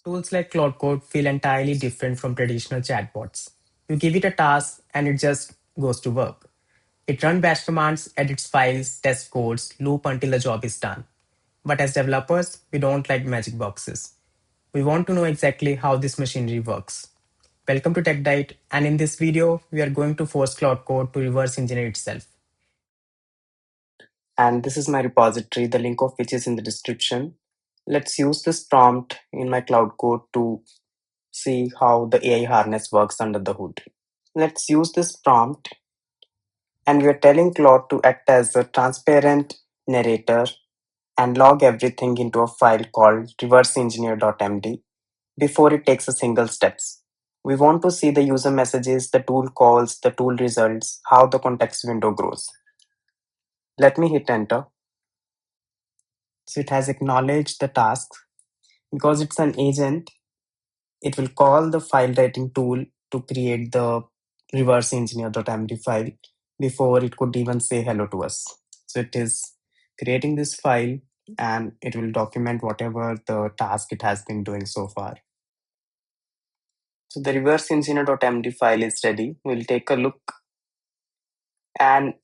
Tools like Claude Code feel entirely different from traditional chatbots. You give it a task and it just goes to work. It runs bash commands, edits files, tests codes, loop until the job is done. But as developers, we don't like magic boxes. We want to know exactly how this machinery works. Welcome to Tech Diet, and in this video, we are going to force Claude Code to reverse engineer itself. And this is my repository, the link of which is in the description. Let's use this prompt in my Cloud Code to see how the AI harness works under the hood. Let's use this prompt, and we are telling Claude to act as a transparent narrator and log everything into a file called reverseengineer.md before it takes a single steps. We want to see the user messages, the tool calls, the tool results, how the context window grows. Let me hit enter. So it has acknowledged the task. Because it's an agent, it will call the file writing tool to create the reverse engineer.md file before it could even say hello to us. So it is creating this file and it will document whatever the task it has been doing so far. So the reverse engineer.md file is ready. We'll take a look and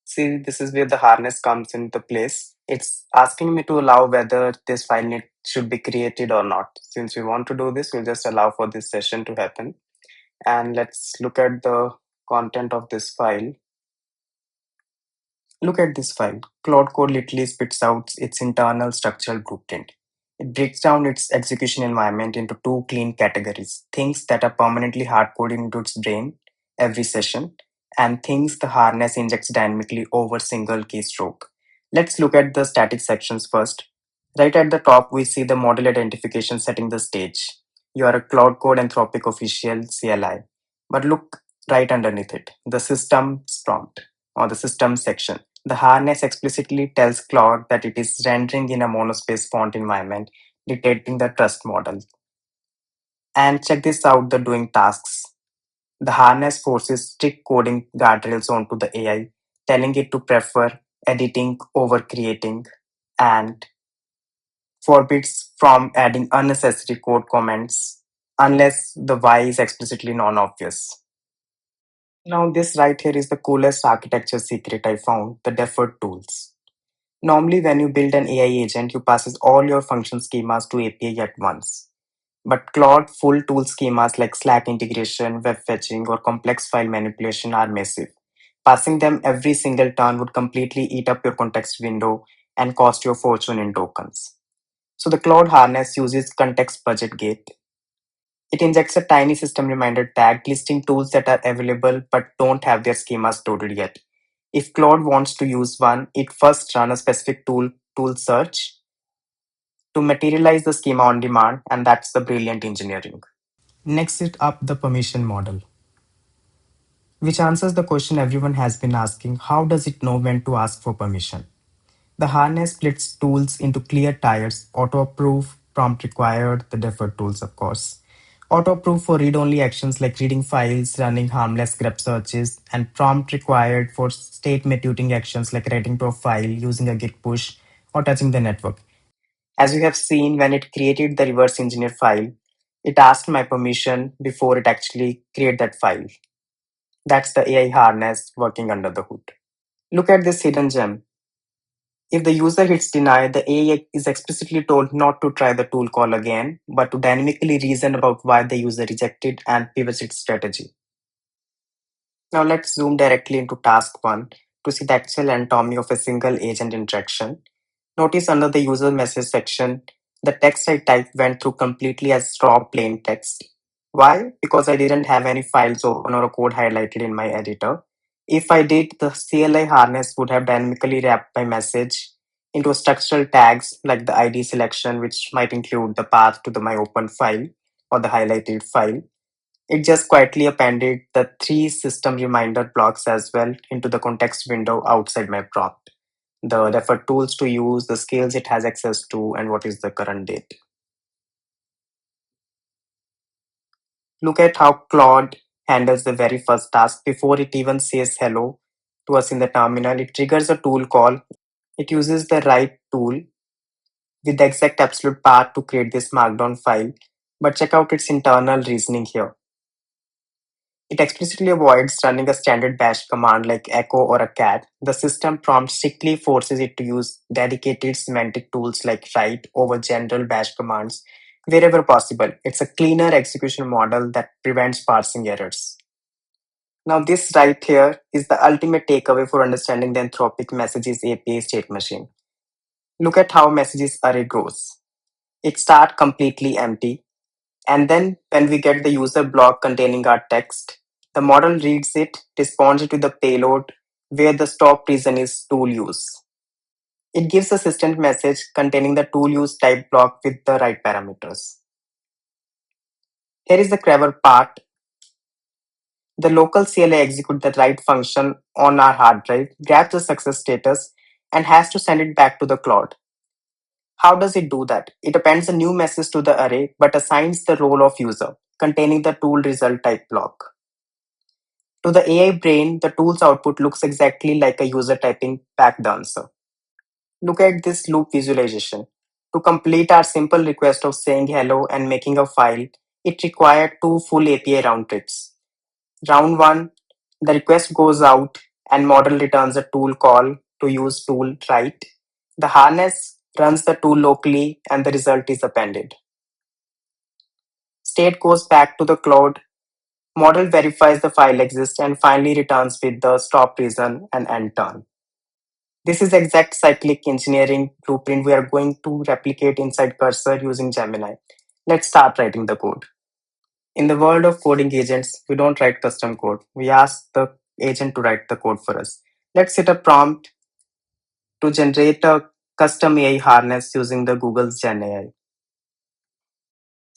see, this is where the harness comes into place. It's asking me to allow whether this file should be created or not. Since we want to do this, we'll just allow for this session to happen. And let's look at the content of this file. Look at this file. Claude Code literally spits out its internal structural blueprint. It breaks down its execution environment into two clean categories: things that are permanently hard-coded into its brain every session, and things the harness injects dynamically over single keystroke. Let's look at the static sections first. Right at the top, we see the model identification setting the stage. You are a Claude Code Anthropic official CLI. But look right underneath it, the systems prompt or the system section. The harness explicitly tells Claude that it is rendering in a monospace font environment, dictating the trust model. And check this out, the doing tasks. The harness forces strict coding guardrails onto the AI, telling it to prefer editing over creating and forbids from adding unnecessary code comments unless the why is explicitly non-obvious. Now this right here is the coolest architecture secret I found, the deferred tools. Normally when you build an AI agent, you passes all your function schemas to API at once. But Claude full tool schemas like Slack integration, web fetching, or complex file manipulation are massive. Passing them every single turn would completely eat up your context window and cost you a fortune in tokens. So the Claude harness uses context budget gate. It injects a tiny system reminder tag listing tools that are available but don't have their schemas loaded yet. If Claude wants to use one, it first runs a specific tool search to materialize the schema on demand, and that's the brilliant engineering. Next is up the permission model, which answers the question everyone has been asking: how does it know when to ask for permission? The harness splits tools into clear tiers: auto approve, prompt required, the deferred tools, of course. Auto approve for read only actions like reading files, running harmless grep searches, and prompt required for state matuting actions like writing to a file, using a git push, or touching the network. As you have seen, when it created the reverse engineer file, it asked my permission before it actually created that file. That's the AI harness working under the hood. Look at this hidden gem. If the user hits deny, the AI is explicitly told not to try the tool call again, but to dynamically reason about why the user rejected and pivots its strategy. Now let's zoom directly into task 1 to see the actual anatomy of a single agent interaction. Notice under the user message section, the text I typed went through completely as raw plain text. Why? Because I didn't have any files open or a code highlighted in my editor. If I did, the CLI harness would have dynamically wrapped my message into structural tags like the ID selection, which might include the path to my open file or the highlighted file. It just quietly appended the 3 system reminder blocks as well into the context window outside my prompt: the deferred tools to use, the skills it has access to, and what is the current date. Look at how Claude handles the very first task before it even says hello to us in the terminal. It triggers a tool call. It uses the right tool with the exact absolute path to create this markdown file But check out its internal reasoning here. It explicitly avoids running a standard bash command like echo or a cat. The system prompt strictly forces it to use dedicated semantic tools like write over general bash commands wherever possible. It's a cleaner execution model that prevents parsing errors. Now, this right here is the ultimate takeaway for understanding the Anthropic Messages API state machine. Look at how messages array goes. It starts completely empty, and then when we get the user block containing our text, the model reads it, responds it with the payload where the stop reason is tool use. It gives a system message containing the tool use type block with the right parameters. Here is the clever part. The local CLI executes the write function on our hard drive, grabs the success status, and has to send it back to the cloud. How does it do that? It appends a new message to the array but assigns the role of user, containing the tool result type block. To the AI brain, the tool's output looks exactly like a user typing back the answer. Look at this loop visualization. To complete our simple request of saying hello and making a file, it required two full API round trips. Round 1, the request goes out and model returns a tool call to use tool write. The harness runs the tool locally and the result is appended. State goes back to the cloud. Model verifies the file exists and finally returns with the stop reason and end turn. This is exact cyclic engineering blueprint we are going to replicate inside Cursor using Gemini. Let's start writing the code. In the world of coding agents, we don't write custom code. We ask the agent to write the code for us. Let's set a prompt to generate a custom AI harness using the google-genai.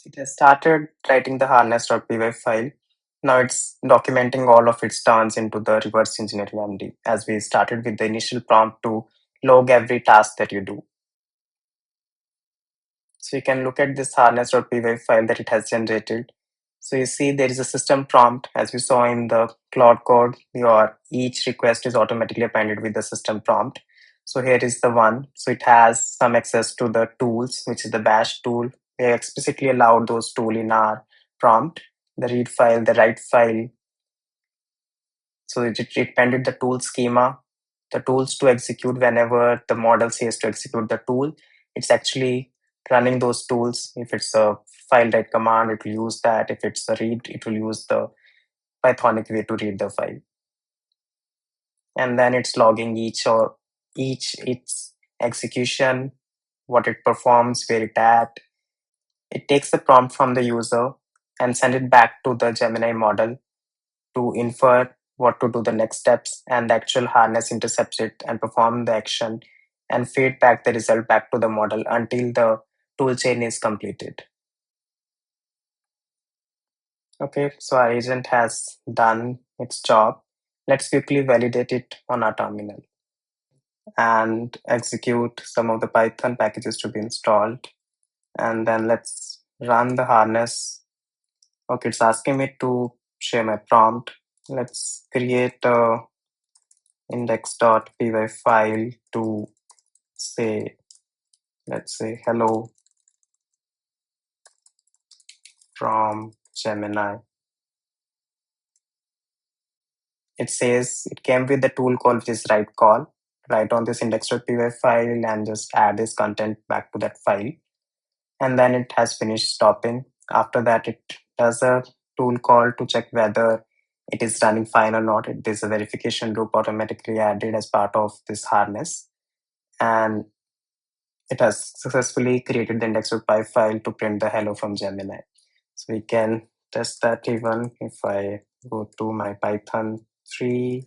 It has started writing the harness.py file. Now it's documenting all of its turns into the reverse engineering MD, as we started with the initial prompt to log every task that you do. So you can look at this harness.py file that it has generated. So you see there is a system prompt. As we saw in the Claude Code, your each request is automatically appended with the system prompt. So here is the one. So it has some access to the tools, which is the bash tool. We have explicitly allowed those tools in our prompt, the read file, the write file. So it appended the tool schema, the tools to execute whenever the model says to execute the tool. It's actually running those tools. If it's a file write command, it will use that. If it's a read, it will use the Pythonic way to read the file. And then it's logging each its execution, what it performs, where it at. It takes the prompt from the user and send it back to the Gemini model to infer what to do the next steps, and the actual harness intercepts it and perform the action and feed back the result back to the model until the toolchain is completed. Okay, so our agent has done its job. Let's quickly validate it on our terminal and execute some of the Python packages to be installed. And then let's run the harness. Okay, it's asking me to share my prompt. Let's create a index.py file to say, let's say hello from Gemini. It says it came with the tool call, which is write call. Write on this index.py file and just add this content back to that file. And then it has finished stopping. After that, it does a tool call to check whether it is running fine or not. There's a verification loop automatically added as part of this harness. And it has successfully created the index.py file to print the hello from Gemini. So we can test that even if I go to my Python 3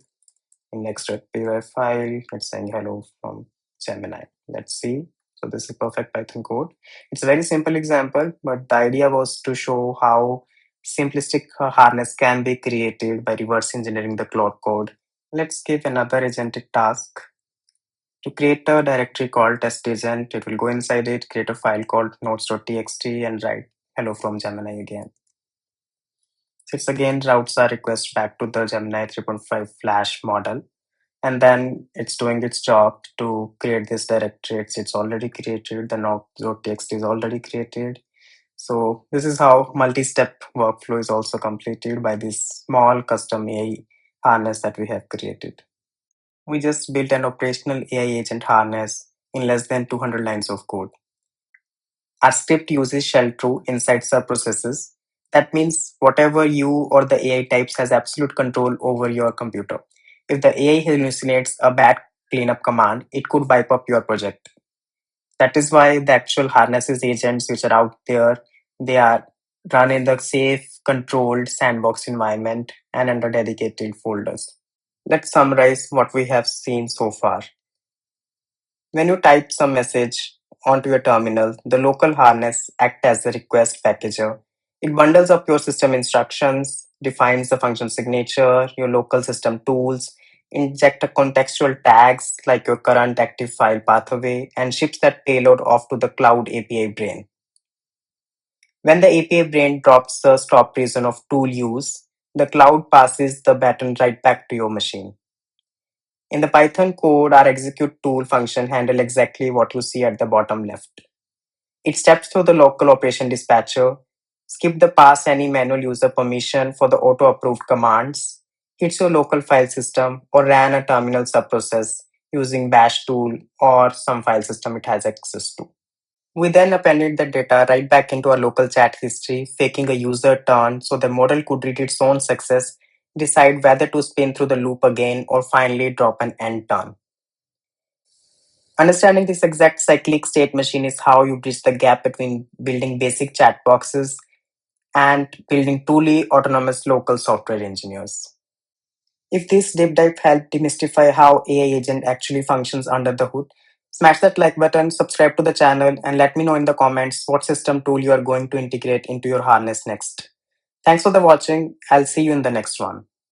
index.py file, it's saying hello from Gemini. Let's see. So this is perfect Python code. It's a very simple example, but the idea was to show how simplistic harness can be created by reverse engineering the Claude code. Let's give another agentic task. To create a directory called test agent, it will go inside it, create a file called notes.txt and write hello from Gemini again. So it's again routes our request back to the Gemini 3.5 Flash model. And then it's doing its job to create this directory. It's already created. The note.txt is already created. So this is how multi-step workflow is also completed by this small custom AI harness that we have created. We just built an operational AI agent harness in less than 200 lines of code. Our script uses shell true inside sub-processes. That means whatever you or the AI types has absolute control over your computer. If the AI hallucinates a bad cleanup command, it could wipe up your project. That is why the actual harnesses agents which are out there, they are run in the safe, controlled sandbox environment and under dedicated folders. Let's summarize what we have seen so far. When you type some message onto your terminal, the local harness acts as the request packager. It bundles up your system instructions, defines the function signature, your local system tools, inject a contextual tags like your current active file pathway, and ships that payload off to the cloud API brain. When the API brain drops the stop reason of tool use, the cloud passes the baton right back to your machine. In the Python code, our execute tool function handle exactly what you see at the bottom left. It steps through the local operation dispatcher, skip the pass any manual user permission for the auto-approved commands, hits your local file system, or ran a terminal subprocess using bash tool or some file system it has access to. We then appended the data right back into our local chat history, faking a user turn so the model could read its own success, decide whether to spin through the loop again, or finally drop an end turn. Understanding this exact cyclic state machine is how you bridge the gap between building basic chat boxes and building truly autonomous local software engineers. If this deep dive helped demystify how AI agent actually functions under the hood, smash that like button, subscribe to the channel, and let me know in the comments what system tool you are going to integrate into your harness next. Thanks for the watching. I'll see you in the next one.